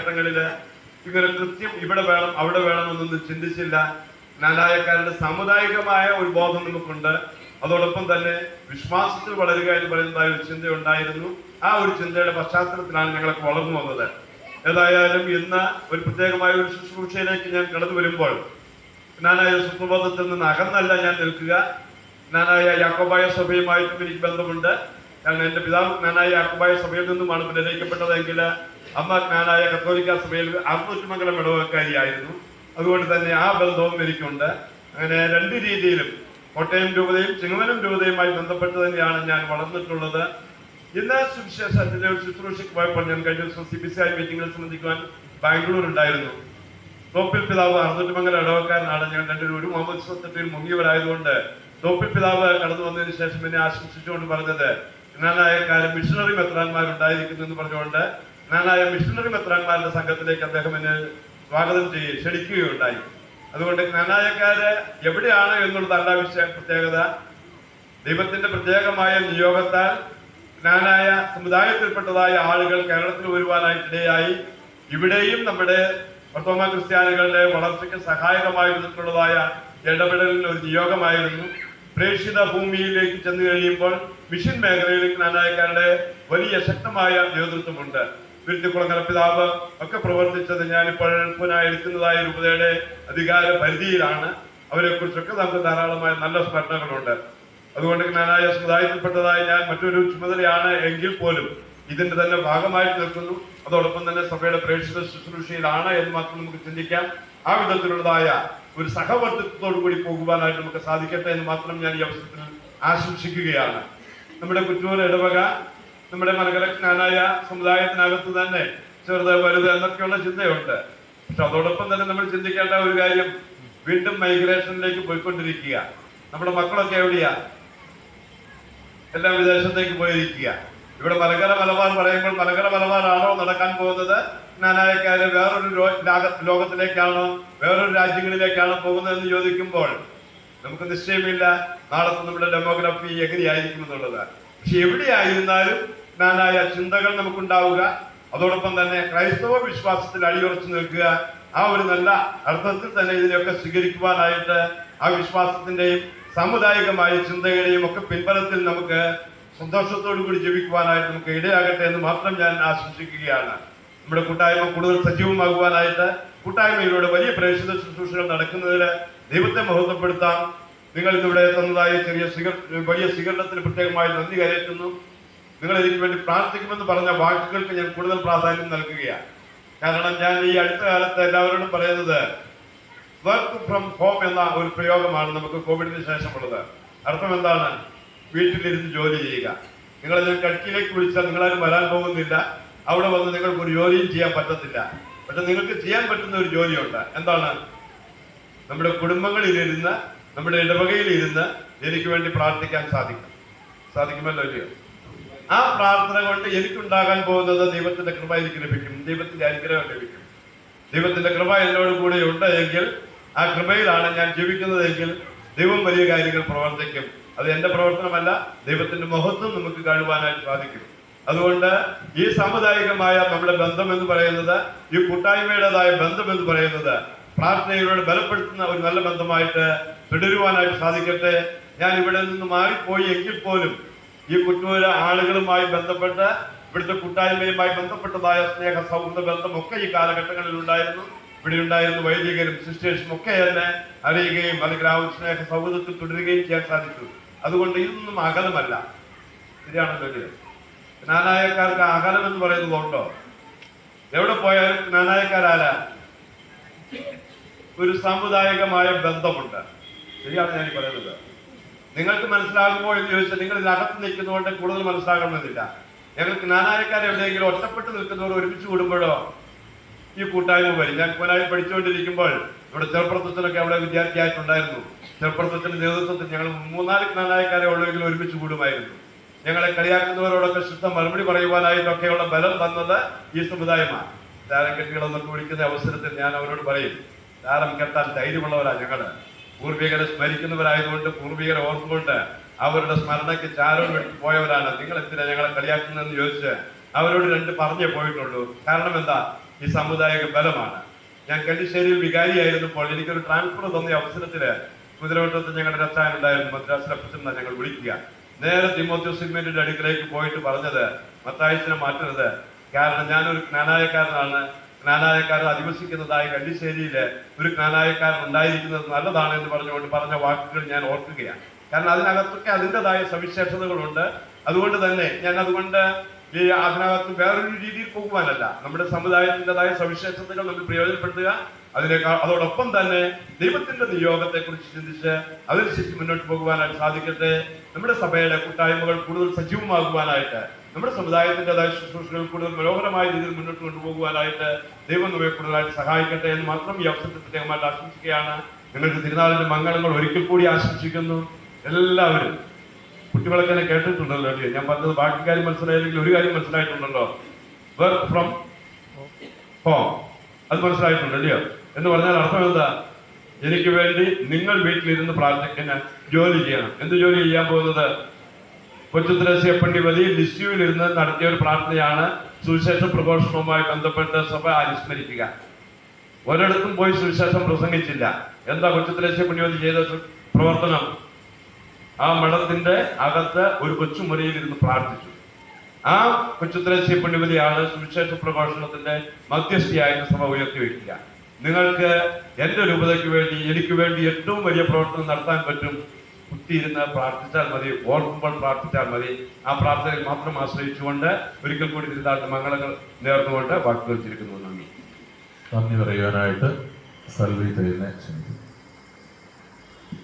കാലഘട്ടങ്ങളിൽ ഇങ്ങനെ കൃത്യം ഇവിടെ വേണം അവിടെ വേണമെന്നൊന്നും ചിന്തിച്ചില്ല. ജ്ഞാനായക്കാരുടെ സാമുദായികമായ ഒരു ബോധം നമുക്കുണ്ട്. അതോടൊപ്പം തന്നെ വിശ്വാസത്തിൽ വളരുക എന്ന് പറയുന്നതായ ഒരു ചിന്ത ഉണ്ടായിരുന്നു. ആ ഒരു ചിന്തയുടെ പശ്ചാത്തലത്തിലാണ് ഞങ്ങളൊക്കെ വളർന്നു വന്നത്. ഏതായാലും ഇന്ന് ഒരു പ്രത്യേകമായ ഒരു ശുശ്രൂഷയിലേക്ക് ഞാൻ കടന്നു വരുമ്പോൾ ജ്ഞാനായ സുപ്രബോധത്തിൽ നിന്ന് അകന്നല്ല ഞാൻ നിൽക്കുക. ജ്ഞാനായ യാക്കോബായ സഭയുമായിട്ടും എനിക്ക് ബന്ധമുണ്ട്. കാരണം എൻ്റെ പിതാവ് ജ്ഞാനായ യാക്കോബായ സഭയിൽ നിന്നുമാണ് പുനരയിക്കപ്പെട്ടതെങ്കിൽ അമ്മ ജ്ഞാനായ കത്തോലിക്ക സഭയിൽ ആർന്നൂറ്റുമംഗലം ഇടവക്കാരിയായിരുന്നു. അതുകൊണ്ട് തന്നെ ആ ബന്ധവും എനിക്കുണ്ട്. അങ്ങനെ രണ്ട് രീതിയിലും കോട്ടയം രൂപതയും ചിങ്ങവനം രൂപതയുമായി ബന്ധപ്പെട്ട് തന്നെയാണ് ഞാൻ വളർന്നിട്ടുള്ളത്. ഇന്ന് സുവിശേഷത്തിന്റെ ഒരു ശുശ്രൂഷയ്ക്ക് പോയപ്പോൾ ഞാൻ കഴിഞ്ഞ ദിവസം CBCI മീറ്റിംഗിൽ സംബന്ധിക്കുവാൻ ബാംഗ്ലൂർ ഉണ്ടായിരുന്നു. തോപ്പിൽ പിതാവ് ആർന്നൂറ്റുമംഗലം ഇടവക്കാരനാണ്. ഞാൻ രണ്ടൊരു ഒരു മുഹമ്മദ് സ്വത്തിൽ മുങ്ങിയവരായതുകൊണ്ട് തോപ്പിൽ പിതാവ് കടന്നു വന്നതിന് ശേഷം എന്നെ ആശംസിച്ചുകൊണ്ട് പറഞ്ഞത് ജ്ഞാനായക്കാരെ മിഷണറി മെത്രാന്മാരുണ്ടായിരിക്കുന്നു എന്ന് പറഞ്ഞുകൊണ്ട് ജ്ഞാനായ മിഷണറി മെത്രാന്മാരുടെ സംഘത്തിലേക്ക് അദ്ദേഹം എന്നെ സ്വാഗതം ക്ഷണിക്കുകയുണ്ടായി. അതുകൊണ്ട് ജ്ഞാനായക്കാര് എവിടെയാണ് എന്നുള്ളതല്ല പ്രത്യേകത. ദൈവത്തിന്റെ പ്രത്യേകമായ നിയോഗത്താൽ ജ്ഞാനായ സമുദായത്തിൽപ്പെട്ടതായ ആളുകൾ കേരളത്തിൽ വരുവാനായിട്ടിടയായി. ഇവിടെയും നമ്മുടെ ഓർത്തോമാ ക്രിസ്ത്യാനികളുടെ വളർച്ചയ്ക്ക് സഹായകമായി വന്നിട്ടുള്ളതായ ഇടപെടലിന് ഒരു നിയോഗമായിരുന്നു. പ്രേക്ഷിത ഭൂമിയിലേക്ക് ചെന്നു കഴിയുമ്പോൾ മിഷൻ മേഖലയിൽ ജ്ഞാനായക്കാരുടെ വലിയ ശക്തമായ നേതൃത്വമുണ്ട്. വിരുത്തിക്കുളങ്ങര പിതാവ് ഒക്കെ പ്രവർത്തിച്ചത് ഞാനിപ്പോൾ എടുക്കുന്നതായ രൂപതയുടെ അധികാര പരിധിയിലാണ്. അവരെ കുറിച്ചൊക്കെ നമുക്ക് ധാരാളമായ നല്ല സ്മരണകളുണ്ട്. അതുകൊണ്ട് ജ്ഞാനായ സമുദായത്തിൽപ്പെട്ടതായി ഞാൻ മറ്റൊരു ചുമതലയാണ് എങ്കിൽ പോലും ഇതിന്റെ തന്നെ ഭാഗമായിട്ട് നിൽക്കുന്നു. അതോടൊപ്പം തന്നെ സഭയുടെ പ്രേക്ഷിത ശുശ്രൂഷയിലാണ് എന്ന് മാത്രം നമുക്ക് ചിന്തിക്കാം. ആ വിധത്തിലുള്ളതായ ഒരു സഹവർത്തിത്വത്തോടു കൂടി പോകുവാനായിട്ട് നമുക്ക് സാധിക്കട്ടെ എന്ന് മാത്രം ഞാൻ ഈ അവസരത്തിൽ ആശംസിക്കുകയാണ്. നമ്മുടെ കുറ്റൂർ ഇടവക നമ്മുടെ മലങ്കര ജ്ഞാനായ സമുദായത്തിനകത്ത് തന്നെ ചെറുത് വലുത് എന്നൊക്കെയുള്ള ചിന്തയുണ്ട്. പക്ഷെ അതോടൊപ്പം തന്നെ നമ്മൾ ചിന്തിക്കേണ്ട ഒരു കാര്യം, വീണ്ടും മൈഗ്രേഷനിലേക്ക് പോയിക്കൊണ്ടിരിക്കുക. നമ്മുടെ മക്കളൊക്കെ എവിടെയാ? എല്ലാം വിദേശത്തേക്ക് പോയിരിക്കുക. ഇവിടെ മലങ്കര മലബാർ പറയുമ്പോൾ മലങ്കര മലബാറാണോ നടക്കാൻ പോകുന്നത്? ജ്ഞാനായക്കാര് വേറൊരു ലോകത്തിലേക്കാണോ വേറൊരു രാജ്യങ്ങളിലേക്കാണോ പോകുന്നതെന്ന് ചോദിക്കുമ്പോൾ നമുക്ക് നിശ്ചയമില്ല നാളത്തെ നമ്മുടെ ഡെമോഗ്രഫി എങ്ങനെയായിരിക്കും എന്നുള്ളത്. പക്ഷെ എവിടെയായിരുന്നാലും ജ്ഞാനായ ചിന്തകൾ നമുക്കുണ്ടാവുക, അതോടൊപ്പം തന്നെ ക്രൈസ്തവ വിശ്വാസത്തിൽ അടിയുറച്ചു നിൽക്കുക, ആ ഒരു നല്ല അർത്ഥത്തിൽ തന്നെ ഇതിനെയൊക്കെ സ്വീകരിക്കുവാനായിട്ട് ആ വിശ്വാസത്തിന്റെയും സാമുദായികമായ ചിന്തയുടെയും ഒക്കെ പിൻബലത്തിൽ നമുക്ക് സന്തോഷത്തോടു കൂടി ജീവിക്കുവാനായിട്ട് നമുക്ക് ഇടയാകട്ടെ എന്ന് മാത്രം ഞാൻ ആശംസിക്കുകയാണ്. നമ്മുടെ കൂട്ടായ്മ കൂടുതൽ സജീവമാകുവാനായിട്ട് കൂട്ടായ്മയിലൂടെ വലിയ പ്രേക്ഷിത ശുശ്രൂഷകൾ നടക്കുന്നതിൽ ദൈവത്തെ മഹത്വപ്പെടുത്താം. നിങ്ങൾ ഇന്നിവിടെ തന്നതായ വലിയ സ്വീകരണത്തിന് പ്രത്യേകമായി നന്ദി കരയറ്റുന്നു. നിങ്ങൾ എനിക്ക് വേണ്ടി പ്രാർത്ഥിക്കുമെന്ന് പറഞ്ഞ വാക്കുകൾക്ക് ഞാൻ കൂടുതൽ പ്രാധാന്യം നൽകുകയാണ്. കാരണം ഞാൻ ഈ അടുത്ത കാലത്ത് എല്ലാവരോടും പറയുന്നത് വർക്ക് ഫ്രം ഹോം എന്ന ഒരു പ്രയോഗമാണ് നമുക്ക് കോവിഡിന് ശേഷമുള്ളത്. അർത്ഥം എന്താണ്? വീട്ടിലിരുന്ന് ജോലി ചെയ്യുക. നിങ്ങളതിൽ കടക്കിലേക്ക് വിളിച്ചാൽ നിങ്ങളാരും വരാൻ പോകുന്നില്ല. അവിടെ വന്ന് നിങ്ങൾക്ക് ഒരു ജോലിയും ചെയ്യാൻ പറ്റത്തില്ല. പക്ഷെ നിങ്ങൾക്ക് ചെയ്യാൻ പറ്റുന്ന ഒരു ജോലിയുണ്ട്. എന്താണ്? നമ്മുടെ കുടുംബങ്ങളിലിരുന്ന് നമ്മുടെ ഇടവകയിലിരുന്ന് എനിക്ക് വേണ്ടി പ്രാർത്ഥിക്കാൻ സാധിക്കുമല്ലോ ഇല്ലയോ? ആ പ്രാർത്ഥന കൊണ്ട് എനിക്കുണ്ടാകാൻ പോകുന്നത് ദൈവത്തിന്റെ കൃപ എനിക്ക് ലഭിക്കും, ദൈവത്തിന്റെ അനുഗ്രഹം ലഭിക്കും. ദൈവത്തിന്റെ കൃപ എന്നോട് കൂടെ ഉണ്ട് എങ്കിൽ, ആ കൃപയിലാണ് ഞാൻ ജീവിക്കുന്നതെങ്കിൽ ദൈവം വലിയ കാര്യങ്ങൾ പ്രവർത്തിക്കും. അത് എന്റെ പ്രവർത്തനമല്ല, ദൈവത്തിന്റെ മഹത്വം നമുക്ക് കാണുവാനായിട്ട് സാധിക്കും. അതുകൊണ്ട് ഈ സാമുദായികമായ നമ്മുടെ ബന്ധം എന്ന് പറയുന്നത്, ഈ കൂട്ടായ്മയുടേതായ ബന്ധം എന്ന് പറയുന്നത് പ്രാർത്ഥനയിലൂടെ ബലപ്പെടുത്തുന്ന ഒരു നല്ല ബന്ധമായിട്ട് തുടരുവാനായിട്ട് സാധിക്കട്ടെ. ഞാൻ ഇവിടെ നിന്ന് മാറിപ്പോയി എങ്കിൽ പോലും ഈ കുറ്റൂര ആളുകളുമായി ബന്ധപ്പെട്ട് ഇവിടുത്തെ കൂട്ടായ്മയുമായി ബന്ധപ്പെട്ടതായ സ്നേഹ സൗഹൃദ ബന്ധമൊക്കെ ഈ കാലഘട്ടങ്ങളിൽ ഉണ്ടായിരുന്നു. ഇവിടെ ഉണ്ടായിരുന്ന വൈദികരും സിസ്റ്റേഴ്സും ഒക്കെ എന്നെ അറിയുകയും അല്ലെങ്കിൽ ആ ഒരു സ്നേഹ സൗഹൃദത്തിൽ തുടരുകയും ചെയ്യാൻ സാധിച്ചു. അതുകൊണ്ട് ഇതൊന്നും അകലമല്ല. ശരിയാണല്ലോ? ജ്ഞാനായക്കാർക്ക് അകലം എന്ന് പറയുന്നതുണ്ടോ? എവിടെ പോയാലും ജ്ഞാനായക്കാരാരാ? ഒരു സാമുദായികമായ ബന്ധമുണ്ട്. ശരിയാണ് ഞാൻ പറയുന്നത്. നിങ്ങൾക്ക് മനസ്സിലാകുമോ എന്ന് ചോദിച്ചാൽ നിങ്ങൾ ഇതിനകത്ത് നിൽക്കുന്നതുകൊണ്ട് കൂടുതൽ മനസ്സിലാകണമെന്നില്ല. ഞങ്ങൾക്ക് ജ്ഞാനായക്കാരെ എവിടെയെങ്കിലും ഒറ്റപ്പെട്ട് നിൽക്കുന്നവർ ഒരുമിച്ച് കൂടുമ്പോഴോ ഈ കൂട്ടായ്മ വരും. ഞാൻ കോനായി പഠിച്ചുകൊണ്ടിരിക്കുമ്പോൾ ഇവിടെ ചെറുപ്പുറത്തച്ഛനൊക്കെ അവിടെ വിദ്യാർത്ഥിയായിട്ടുണ്ടായിരുന്നു. ചെറുപ്പുറത്തച്ഛന്റെ നേതൃത്വത്തിൽ ഞങ്ങൾ 3-4 ജ്ഞാനായക്കാരെ ഉള്ളെങ്കിലും ഒരുമിച്ച് കൂടുമായിരുന്നു. ഞങ്ങളെ കളിയാക്കുന്നവരോടൊക്കെ ശുദ്ധ മറുപടി പറയുവാനായിട്ടൊക്കെയുള്ള ബലം തന്നത് ഈ സമുദായമാണ്. താരം കെട്ടികളെന്നൊക്കെ വിളിക്കുന്ന അവസരത്തിൽ ഞാൻ അവരോട് പറയും, താരം കെട്ടാൻ ധൈര്യമുള്ളവരാ ഞങ്ങള്. പൂർവികരെ സ്മരിക്കുന്നവരായതുകൊണ്ട്, പൂർവികരെ ഓർത്തുകൊണ്ട് അവരുടെ സ്മരണയ്ക്ക് ചാരം വെട്ടി പോയവരാണ്. നിങ്ങൾ എന്തിനാ ഞങ്ങളെ കളിയാക്കുന്നതെന്ന് ചോദിച്ച് അവരോട് 2 പറഞ്ഞേ പോയിട്ടുള്ളൂ. കാരണം എന്താ? ഈ സാമുദായിക ബലമാണ്. ഞാൻ കല്ലിശ്ശേരിയിൽ വികാരിയായിരുന്നപ്പോൾ എനിക്കൊരു ട്രാൻസ്ഫർ തന്ന അവസരത്തില് കുതിരവട്ടത്ത് ഞങ്ങളുടെ രച്ചായൻ ഉണ്ടായിരുന്നു, മദ്രാസിലെ അപ്പച്ചൻ ഞങ്ങൾ വിളിക്കുക. നേരെ തിമോത്തിയോസ് സിഗ്മന്റിന്റെ അടുക്കിലേക്ക് പോയിട്ട് പറഞ്ഞത്, മത്തായിച്ചിനെ മാറ്റരുത്, കാരണം ഞാനൊരു ജ്ഞാനായക്കാരനാണ്, ജ്ഞാനായക്കാരൻ അധിവസിക്കുന്നതായ കല്ലിശ്ശേരിയില് ഒരു ജ്ഞാനായക്കാരൻ ഉണ്ടായിരിക്കുന്നത് നല്ലതാണ് എന്ന് പറഞ്ഞുകൊണ്ട് പറഞ്ഞ വാക്കുകൾ ഞാൻ ഓർക്കുകയാണ്. കാരണം അതിനകത്തൊക്കെ അതിൻ്റെതായ സവിശേഷതകളുണ്ട്. അതുകൊണ്ട് തന്നെ ഞാൻ ഈ അതിനകത്ത് വേറൊരു രീതിയിൽ പോകുവാനല്ല, നമ്മുടെ സമുദായത്തിൻ്റെതായ സവിശേഷതകൾ നമ്മൾ പ്രയോജനപ്പെടുത്തുക, അതോടൊപ്പം തന്നെ ദൈവത്തിന്റെ നിയോഗത്തെ കുറിച്ച് ചിന്തിച്ച് അതനുസരിച്ച് മുന്നോട്ട് പോകുവാനായിട്ട് സാധിക്കട്ടെ. നമ്മുടെ സഭയുടെ കൂട്ടായ്മകൾ കൂടുതൽ സജീവമാകുവാനായിട്ട്, നമ്മുടെ സമുദായത്തിൻ്റെതായ ശുശ്രൂഷകൾ കൂടുതൽ മനോഹരമായ രീതിയിൽ മുന്നോട്ട് കൊണ്ടുപോകുവാനായിട്ട് ദൈവം നമ്മെ കൂടുതലായിട്ട് സഹായിക്കട്ടെ എന്ന് മാത്രം ഈ അവസരത്തിൽ പ്രത്യേകമായിട്ട് ആശംസിക്കുകയാണ്. നിങ്ങൾക്ക് തിരുനാളിന്റെ മംഗളങ്ങൾ ഒരിക്കൽ കൂടി ആശംസിക്കുന്നു. എല്ലാവരും കുട്ടികളൊക്കെ എന്നെ കേട്ടിട്ടുണ്ടല്ലോ, ഞാൻ പറഞ്ഞത് ബാക്കി കാര്യം മനസ്സിലായില്ലെങ്കിൽ ഒരു കാര്യം മനസ്സിലായിട്ടുണ്ടല്ലോ, വർക്ക് ഫ്രം ഹോം, അത് മനസ്സിലായിട്ടുണ്ടല്ലോ. എന്ന് പറഞ്ഞാൽ അർത്ഥം എന്താ? എനിക്ക് വേണ്ടി നിങ്ങൾ വീട്ടിലിരുന്ന് പ്രാർത്ഥിക്കുന്ന ജോലി ചെയ്യണം. എന്ത് ജോലി ചെയ്യാൻ പോകുന്നത്? കൊച്ചുത്രേസ്യ പള്ളിവലി ലിസ്യുവിലിരുന്ന് നടത്തിയ ഒരു പ്രാർത്ഥനയാണ് സുവിശേഷ പ്രഘോഷണവുമായി ബന്ധപ്പെട്ട് സഭ അനുസ്മരിക്കുക. ഒരിടത്തും പോയി സുവിശേഷം പ്രസംഗിച്ചില്ല. എന്താ കൊച്ചുത്രേസ്യ പള്ളിവലി ചെയ്ത പ്രവർത്തനം? ആ മഠത്തിന്റെ അകത്ത് ഒരു കൊച്ചുമുറിയിൽ ഇരുന്ന് പ്രാർത്ഥിച്ചു. ആ കൊച്ചുത്രേസ്യ പള്ളിവലിയാണ് സുവിശേഷ പ്രഘോഷണത്തിന്റെ മധ്യസ്ഥയായിട്ട് സഭ ഉയർത്തിവെക്കുക. നിങ്ങൾക്ക് എന്റെ രൂപതയ്ക്ക് വേണ്ടി, എനിക്ക് വേണ്ടി ഏറ്റവും വലിയ പ്രവർത്തനം നടത്താൻ പറ്റും. കുത്തിയിരുന്ന് പ്രാർത്ഥിച്ചാൽ മതി, ഓർക്കുമ്പോൾ പ്രാർത്ഥിച്ചാൽ മതി. ആ പ്രാർത്ഥനയിൽ മാത്രം ആശ്രയിച്ചുകൊണ്ട് ഒരിക്കൽ കൂടി തിരുനാളിന്റെ മംഗളങ്ങൾ നേർന്നുകൊണ്ട് വാക്കുകൾ ചിരിക്കുന്നു. നന്ദി പറയുവാനായിട്ട് സൽവി തരുന്ന ക്ഷണിക്കുന്നു.